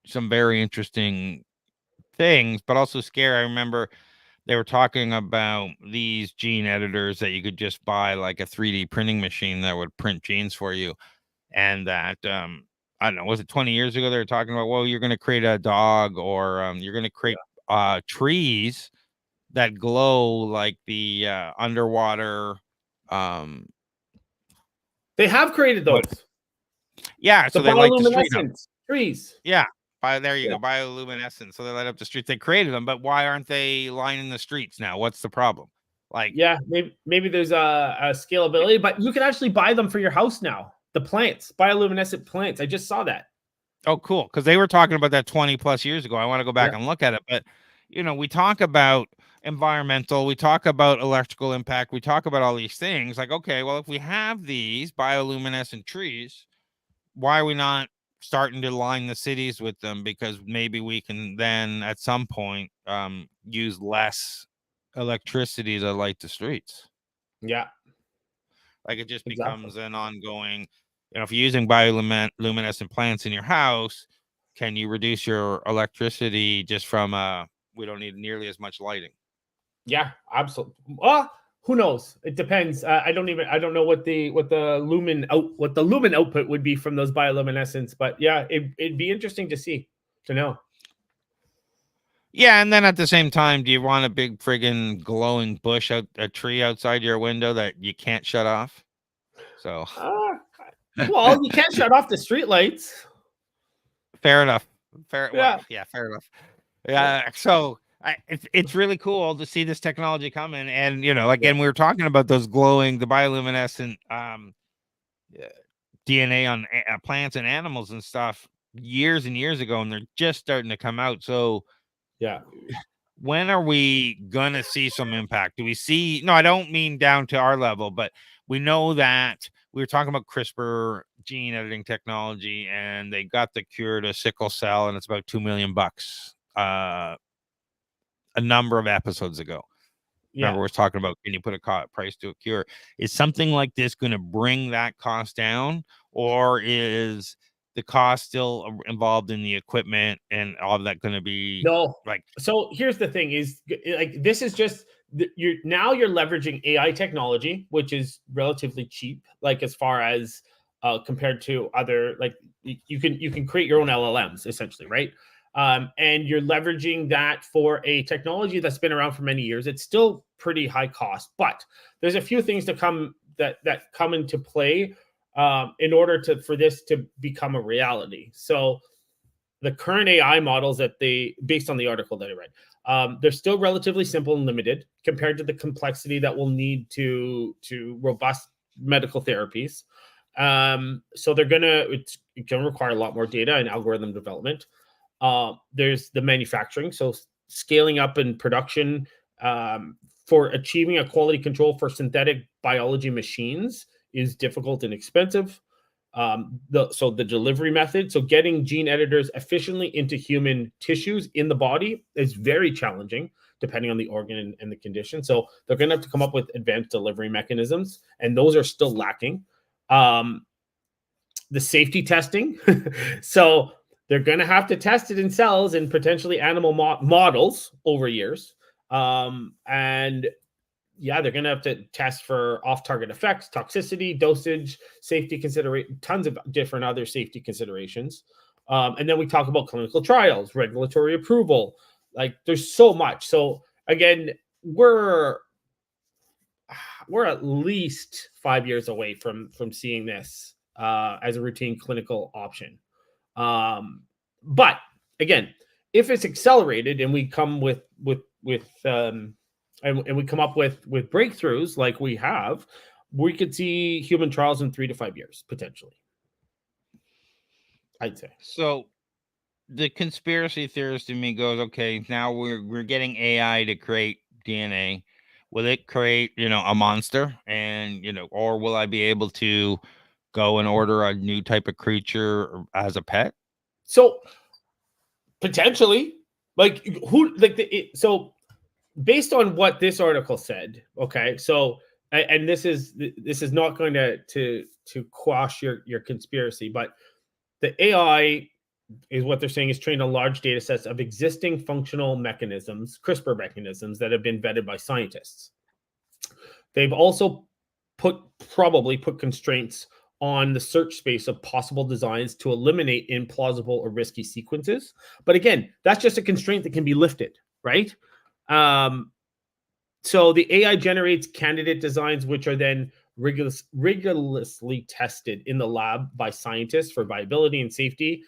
some very interesting things, but also scary. I remember they were talking about these gene editors that you could just buy, like a 3D printing machine that would print genes for you. And that, I don't know, was it 20 years ago? They were talking about, well, you're going to create a dog, or you're going to create trees that glow like the underwater. Um, They have created what? those. Yeah. The So they light the street up. bioluminescent trees. Yeah. There you Yeah. go. Bioluminescence. So they light up the streets. They created them, but why aren't they lining the streets now? What's the problem? Like, Yeah, maybe there's a scalability, but you can actually buy them for your house now. The plants, bioluminescent plants. I just saw that. oh, cool. Because they were talking about that 20 plus years ago. I want to go back Yeah. and look at it. But, we talk about environmental, we talk about electrical impact, we talk about all these things. Like, okay, well, if we have these bioluminescent trees, why are we not starting to line the cities with them? Because maybe we can then at some point use less electricity to light the streets. Yeah, Like, it just exactly. becomes an ongoing, if you're using bioluminescent plants in your house, can you reduce your electricity just from we don't need nearly as much lighting? Yeah, absolutely. Well, who knows? It depends. I don't know what the lumen output would be from those bioluminescents, but yeah, it'd be interesting to know. Yeah, and then at the same time, do you want a big friggin' glowing bush a tree outside your window that you can't shut off? So Well, you can't shut off the streetlights. fair enough. Fair, well, Yeah. yeah, fair enough. Yeah. Yeah, so it's really cool to see this technology coming, and Yeah. again, we were talking about the bioluminescent DNA on plants and animals and stuff years and years ago, and they're just starting to come out. So Yeah. when are we gonna see some impact? Do we see? No, I don't mean down to our level, but we know that we were talking about CRISPR gene editing technology, and they got the cure to sickle cell, and it's about $2 million. A number of episodes ago. Yeah. Remember, we're talking about, can you put a price to a cure? Is something like this going to bring that cost down, or is the cost still involved in the equipment and all of that going to be No. like? So here's the thing: is like this is just you're leveraging AI technology, which is relatively cheap, like as far as compared to other, like you can create your own LLMs essentially, right? And you're leveraging that for a technology that's been around for many years. It's still pretty high cost, but there's a few things that come into play in order for this to become a reality. So the current AI models based on the article that I read, They're still relatively simple and limited compared to the complexity that we'll need to robust medical therapies. So it's going to require a lot more data and algorithm development. There's the manufacturing, so scaling up in production for achieving a quality control for synthetic biology machines is difficult and expensive. So the delivery method, so getting gene editors efficiently into human tissues in the body is very challenging, depending on the organ and the condition. So they're going to have to come up with advanced delivery mechanisms, and those are still lacking. The safety testing, so they're going to have to test it in cells and potentially animal models over years. And yeah, they're going to have to test for off-target effects, toxicity, dosage, safety consideration, tons of different other safety considerations. And then we talk about clinical trials, regulatory approval. Like, there's so much. So again, we're at least 5 years away from seeing this as a routine clinical option. But again, if it's accelerated and we come with and we come up with breakthroughs like we have, we could see human trials in 3 to 5 years potentially, I'd say. So the conspiracy theorist in me goes, okay, now we're getting AI to create DNA. Will it create, a monster? And, or will I be able to go and order a new type of creature as a pet? So potentially, like, so based on what this article said, okay, so, and this is not going to quash your conspiracy, but the AI is what they're saying is trained on large data sets of existing functional mechanisms, CRISPR mechanisms that have been vetted by scientists. They've also probably put constraints on the search space of possible designs to eliminate implausible or risky sequences. But again, that's just a constraint that can be lifted, right? So the AI generates candidate designs, which are then rigorously tested in the lab by scientists for viability and safety.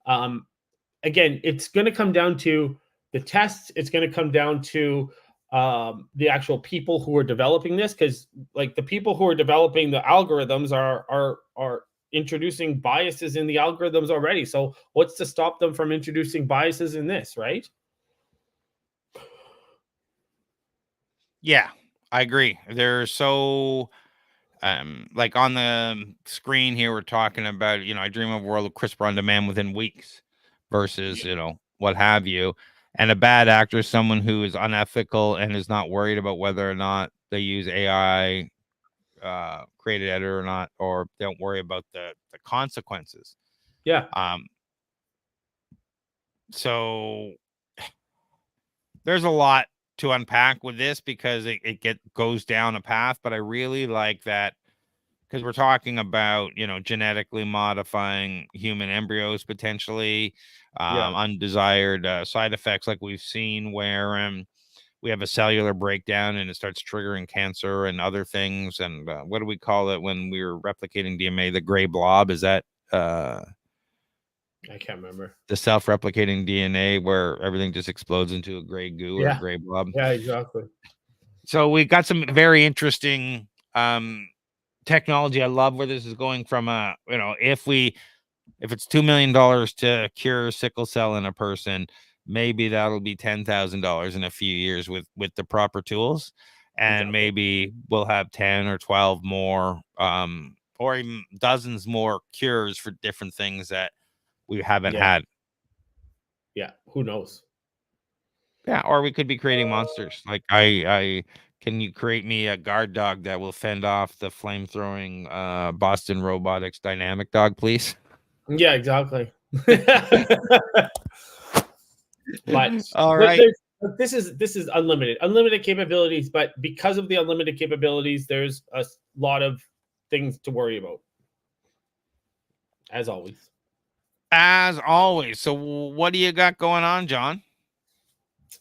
Again, it's going to come down to the tests. It's going to come down to the actual people who are developing this, because like the people who are developing the algorithms are introducing biases in the algorithms already. So what's to stop them from introducing biases in this, right? Yeah, I agree. They're so like on the screen here, we're talking about, I dream of a world of CRISPR on demand within weeks versus, what have you. And a bad actor is someone who is unethical and is not worried about whether or not they use AI created editor or not, or don't worry about the consequences. Yeah. So there's a lot to unpack with this because it goes down a path, but I really like that because we're talking about, genetically modifying human embryos potentially, undesired side effects like we've seen where we have a cellular breakdown and it starts triggering cancer and other things. And what do we call it when we're replicating DNA? The gray blob? Is that I can't remember. The self-replicating DNA where everything just explodes into a gray goo or a gray blob? Yeah, exactly. So we've got some very interesting technology. I love where this is going from. If it's $2 million to cure sickle cell in a person, maybe that'll be $10,000 in a few years with the proper tools, and maybe we'll have 10 or 12 more, or even dozens more cures for different things that we haven't had. Yeah, who knows? Yeah, or we could be creating monsters. Like I can you create me a guard dog that will fend off the flame-throwing Boston Robotics dynamic dog, please? Yeah, exactly. But all right. This is unlimited capabilities, but because of the unlimited capabilities, there's a lot of things to worry about. As always. So what do you got going on, John?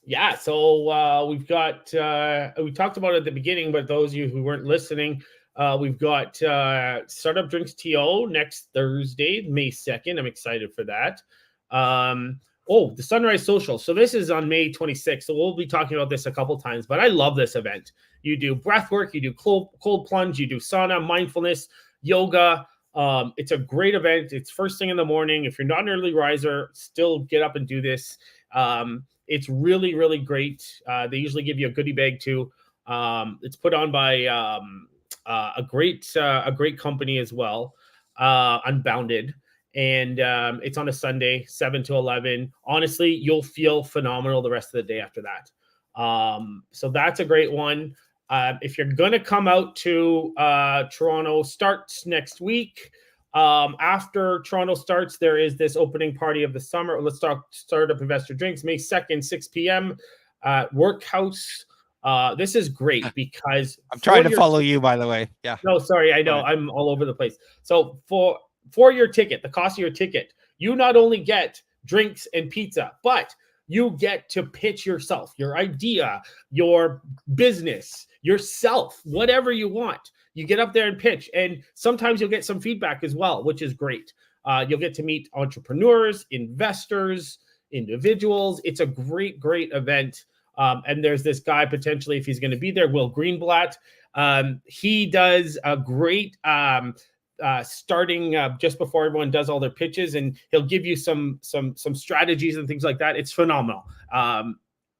Yeah, so we've got we talked about it at the beginning, but those of you who weren't listening, we've got Startup Drinks TO next Thursday, May 2nd. I'm excited for that. Oh, the Sunrise Social. So this is on May 26th. So we'll be talking about this a couple times, but I love this event. You do breath work, you do cold plunge, you do sauna, mindfulness, yoga. It's a great event. It's first thing in the morning. If you're not an early riser, still get up and do this. It's really, really great. They usually give you a goodie bag too. It's put on by a great company as well, Unbounded. And it's on a Sunday, 7 to 11. Honestly, you'll feel phenomenal the rest of the day after that. So that's a great one. If you're going to come out to Toronto, starts next week. After Toronto starts, there is this opening party of the summer. Let's talk Startup Investor Drinks, May 2nd, 6 p.m. Workhouse. This is great because I'm trying to follow you, by the way. Yeah. No, sorry. I know I'm all over the place. So for your ticket, the cost of your ticket, you not only get drinks and pizza, but you get to pitch yourself, your idea, your business, yourself, whatever you want. You get up there and pitch, and sometimes you'll get some feedback as well, which is great. You'll get to meet entrepreneurs, investors, individuals. It's a great, great event. And there's this guy potentially, if he's going to be there, Will Greenblatt. He does a great starting just before everyone does all their pitches, and he'll give you some strategies and things like that. It's phenomenal.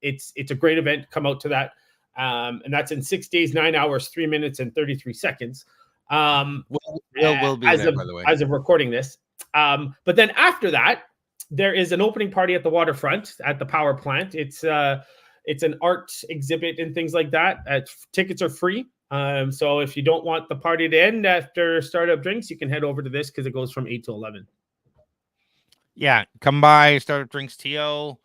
It's a great event. Come out to that. And that's in 6 days, 9 hours, 3 minutes, and 33 seconds. Will be there, by the way, as of recording this. But then after that, there is an opening party at the waterfront at the power plant. It's an art exhibit and things like that. Tickets are free. So if you don't want the party to end after Startup Drinks, you can head over to this because it goes from 8 to 11. Yeah, come by Startup Drinks TO.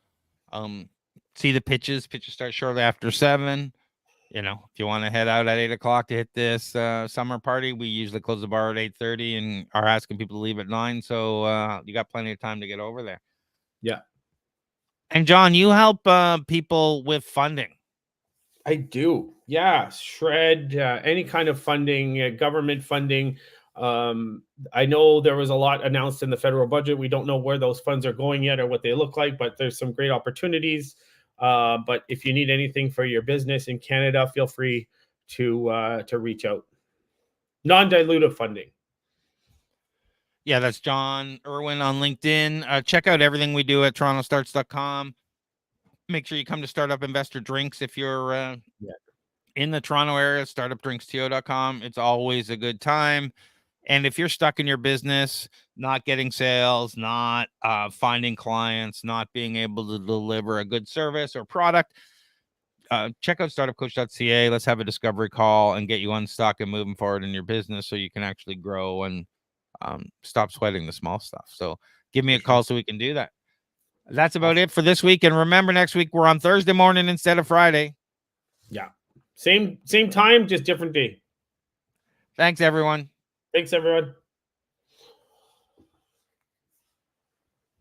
See the pitches. Pitches start shortly after 7. If you want to head out at 8 o'clock to hit this summer party, we usually close the bar at 8:30 and are asking people to leave at 9. So you got plenty of time to get over there. Yeah. And John, you help people with funding. I do. Yeah. Shred, any kind of funding, government funding. I know there was a lot announced in the federal budget. We don't know where those funds are going yet or what they look like, but there's some great opportunities. But if you need anything for your business in Canada, feel free to reach out. Non-dilutive funding. Yeah, that's John Irwin on LinkedIn. Check out everything we do at torontostarts.com. Make sure you come to Startup Investor Drinks if you're in the Toronto area, startupdrinksto.com. It's always a good time. And if you're stuck in your business, not getting sales, not finding clients, not being able to deliver a good service or product, check out startupcoach.ca. Let's have a discovery call and get you unstuck and moving forward in your business so you can actually grow and stop sweating the small stuff. So give me a call so we can do that. That's about it for this week. And remember, next week we're on Thursday morning instead of Friday. Yeah. Same time, just different day. Thanks, everyone. Thanks, everyone.